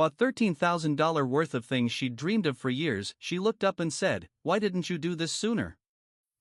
Bought $13,000 worth of things she'd dreamed of for years. She looked up and said, "Why didn't you do this sooner?"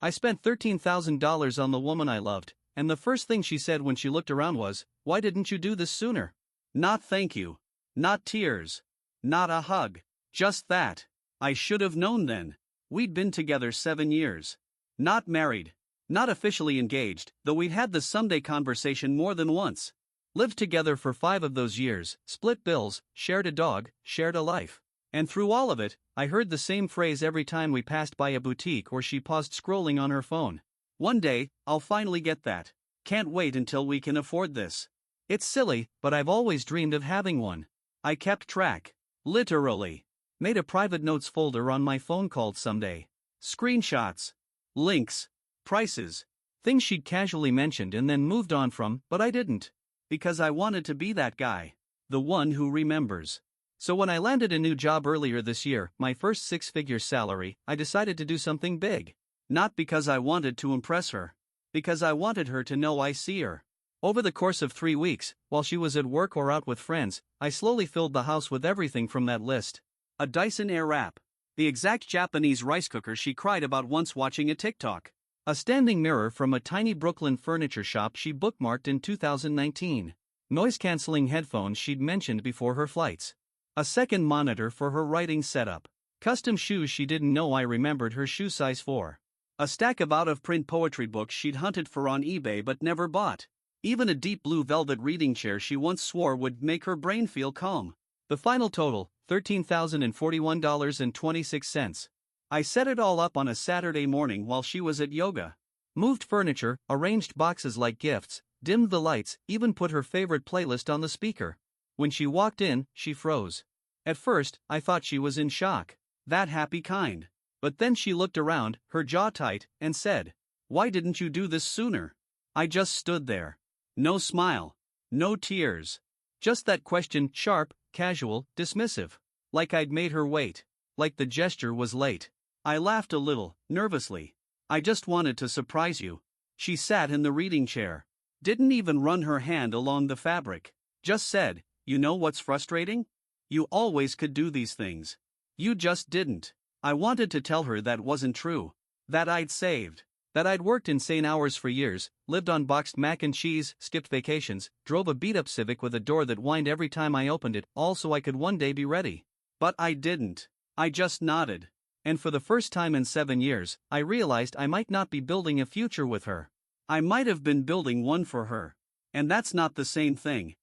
I spent $13,000 on the woman I loved, and the first thing she said when she looked around was, "Why didn't you do this sooner?" Not thank you. Not tears. Not a hug. Just that. I should have known then. We'd been together 7 years. Not married. Not officially engaged, though we'd had the someday conversation more than once. Lived together for 5 of those years, split bills, shared a dog, shared a life. And through all of it, I heard the same phrase every time we passed by a boutique or she paused scrolling on her phone. One day, I'll finally get that. Can't wait until we can afford this. It's silly, but I've always dreamed of having one. I kept track. Literally. Made a private notes folder on my phone called Someday. Screenshots. Links. Prices. Things she'd casually mentioned and then moved on from, but I didn't. Because I wanted to be that guy. The one who remembers. So when I landed a new job earlier this year, my first 6-figure salary, I decided to do something big. Not because I wanted to impress her. Because I wanted her to know I see her. Over the course of 3 weeks, while she was at work or out with friends, I slowly filled the house with everything from that list. A Dyson Airwrap. The exact Japanese rice cooker she cried about once watching a TikTok. A standing mirror from a tiny Brooklyn furniture shop she bookmarked in 2019. Noise-canceling headphones she'd mentioned before her flights. A second monitor for her writing setup. Custom shoes she didn't know I remembered her shoe size for. A stack of out-of-print poetry books she'd hunted for on eBay but never bought. Even a deep blue velvet reading chair she once swore would make her brain feel calm. The final total, $13,041.26. I set it all up on a Saturday morning while she was at yoga. Moved furniture, arranged boxes like gifts, dimmed the lights, even put her favorite playlist on the speaker. When she walked in, she froze. At first, I thought she was in shock. That happy kind. But then she looked around, her jaw tight, and said, "Why didn't you do this sooner?" I just stood there. No smile. No tears. Just that question, sharp, casual, dismissive. Like I'd made her wait. Like the gesture was late. I laughed a little, nervously. "I just wanted to surprise you." She sat in the reading chair. Didn't even run her hand along the fabric. Just said, "You know what's frustrating? You always could do these things. You just didn't." I wanted to tell her that wasn't true. That I'd saved. That I'd worked insane hours for years, lived on boxed mac and cheese, skipped vacations, drove a beat-up Civic with a door that whined every time I opened it, all so I could one day be ready. But I didn't. I just nodded. And for the first time in 7 years, I realized I might not be building a future with her. I might have been building one for her. And that's not the same thing.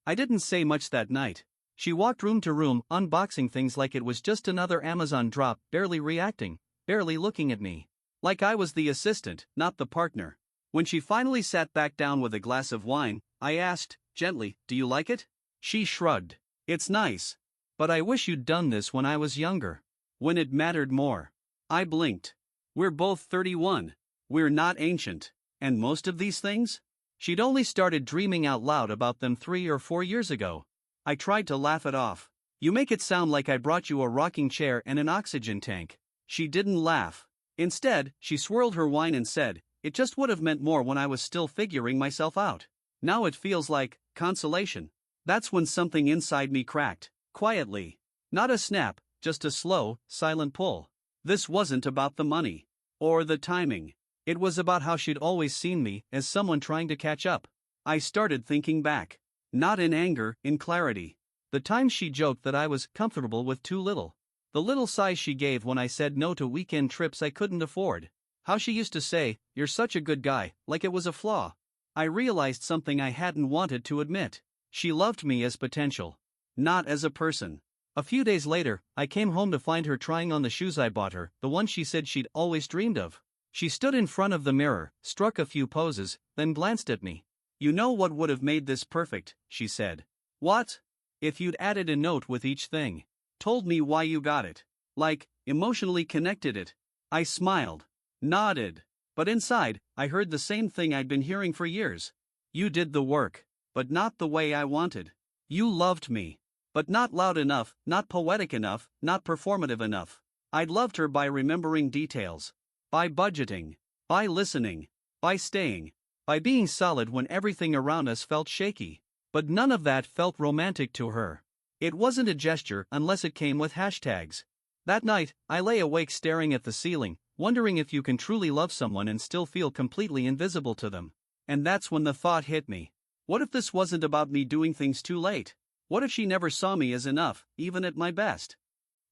I didn't say much that night. She walked room to room, unboxing things like it was just another Amazon drop, barely reacting, barely looking at me. Like I was the assistant, not the partner. When she finally sat back down with a glass of wine, I asked, gently, "Do you like it?" She shrugged. "It's nice. But I wish you'd done this when I was younger. When it mattered more." I blinked. We're both 31. We're not ancient. And most of these things? She'd only started dreaming out loud about them 3 or 4 years ago. I tried to laugh it off. "You make it sound like I brought you a rocking chair and an oxygen tank." She didn't laugh. Instead, she swirled her wine and said, "It just would have meant more when I was still figuring myself out. Now it feels like consolation." That's when something inside me cracked, quietly. Not a snap, just a slow, silent pull. This wasn't about the money. Or the timing. It was about how she'd always seen me, as someone trying to catch up. I started thinking back. Not in anger, in clarity. The times she joked that I was comfortable with too little. The little sighs she gave when I said no to weekend trips I couldn't afford. How she used to say, "You're such a good guy," like it was a flaw. I realized something I hadn't wanted to admit. She loved me as potential. Not as a person. A few days later, I came home to find her trying on the shoes I bought her, the ones she said she'd always dreamed of. She stood in front of the mirror, struck a few poses, then glanced at me. "You know what would have made this perfect," she said. "What?" "If you'd added a note with each thing. Told me why you got it. Like, emotionally connected it." I smiled. Nodded. But inside, I heard the same thing I'd been hearing for years. "You did the work. But not the way I wanted. You loved me. But not loud enough, not poetic enough, not performative enough." I'd loved her by remembering details. By budgeting. By listening. By staying. By being solid when everything around us felt shaky. But none of that felt romantic to her. It wasn't a gesture unless it came with hashtags. That night, I lay awake staring at the ceiling, wondering if you can truly love someone and still feel completely invisible to them. And that's when the thought hit me. What if this wasn't about me doing things too late? What if she never saw me as enough, even at my best?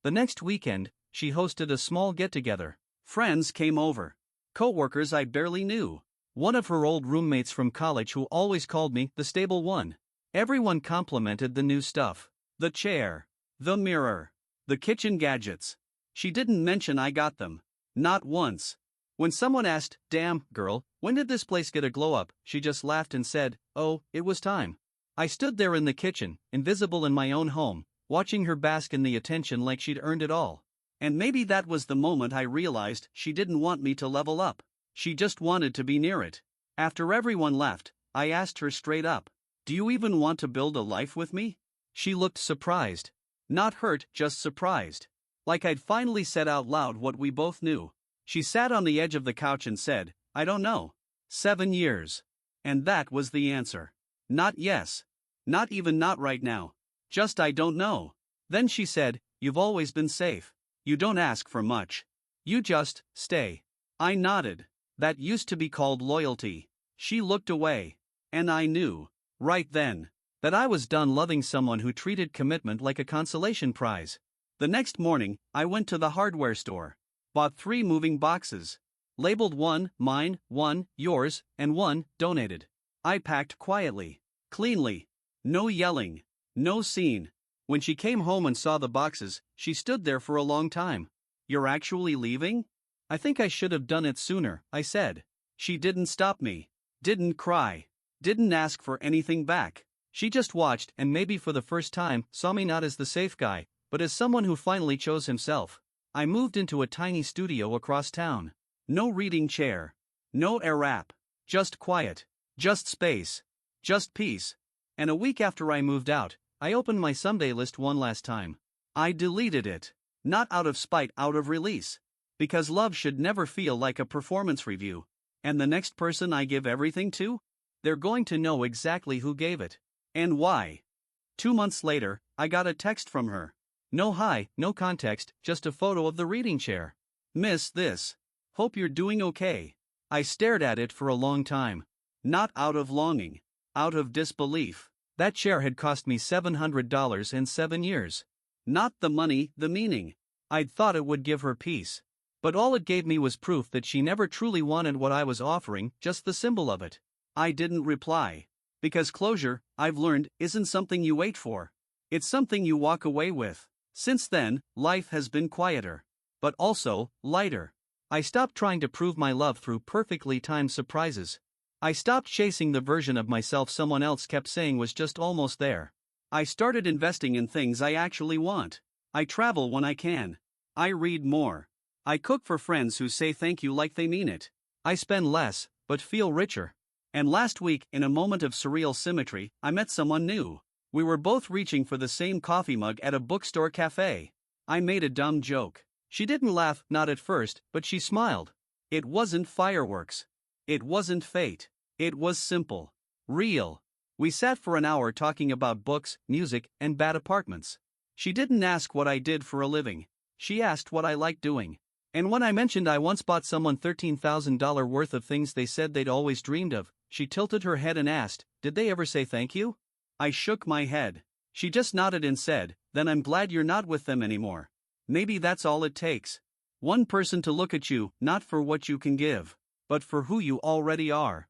The next weekend, she hosted a small get-together. Friends came over. Co-workers I barely knew. One of her old roommates from college who always called me the stable one. Everyone complimented the new stuff. The chair. The mirror. The kitchen gadgets. She didn't mention I got them. Not once. When someone asked, "Damn, girl, when did this place get a glow-up?" she just laughed and said, "Oh, it was time." I stood there in the kitchen, invisible in my own home, watching her bask in the attention like she'd earned it all. And maybe that was the moment I realized she didn't want me to level up. She just wanted to be near it. After everyone left, I asked her straight up, "Do you even want to build a life with me?" She looked surprised. Not hurt, just surprised. Like I'd finally said out loud what we both knew. She sat on the edge of the couch and said, "I don't know. 7 years." And that was the answer. Not yes. Not even not right now. Just I don't know. Then she said, "You've always been safe. You don't ask for much. You just stay." I nodded. That used to be called loyalty. She looked away. And I knew, right then, that I was done loving someone who treated commitment like a consolation prize. The next morning, I went to the hardware store. Bought 3 moving boxes. Labeled 1, mine, 1, yours, and 1, donated. I packed quietly. Cleanly. No yelling. No scene. When she came home and saw the boxes, she stood there for a long time. "You're actually leaving?" "I think I should have done it sooner," I said. She didn't stop me. Didn't cry. Didn't ask for anything back. She just watched and maybe for the first time saw me not as the safe guy, but as someone who finally chose himself. I moved into a tiny studio across town. No reading chair. No air-wrap. Just quiet. Just space. Just peace. And a week after I moved out, I opened my someday list one last time. I deleted it. Not out of spite, out of release. Because love should never feel like a performance review. And the next person I give everything to? They're going to know exactly who gave it. And why. 2 months later, I got a text from her. No hi, no context, just a photo of the reading chair. "Miss this. Hope you're doing okay." I stared at it for a long time. Not out of longing. Out of disbelief. That chair had cost me $700 in 7 years. Not the money, the meaning. I'd thought it would give her peace. But all it gave me was proof that she never truly wanted what I was offering, just the symbol of it. I didn't reply. Because closure, I've learned, isn't something you wait for. It's something you walk away with. Since then, life has been quieter. But also, lighter. I stopped trying to prove my love through perfectly timed surprises. I stopped chasing the version of myself someone else kept saying was just almost there. I started investing in things I actually want. I travel when I can. I read more. I cook for friends who say thank you like they mean it. I spend less, but feel richer. And last week, in a moment of surreal symmetry, I met someone new. We were both reaching for the same coffee mug at a bookstore cafe. I made a dumb joke. She didn't laugh, not at first, but she smiled. It wasn't fireworks. It wasn't fate. It was simple. Real. We sat for an hour talking about books, music, and bad apartments. She didn't ask what I did for a living. She asked what I liked doing. And when I mentioned I once bought someone $13,000 worth of things they said they'd always dreamed of, she tilted her head and asked, "Did they ever say thank you?" I shook my head. She just nodded and said, "Then I'm glad you're not with them anymore." Maybe that's all it takes. One person to look at you, not for what you can give, but for who you already are.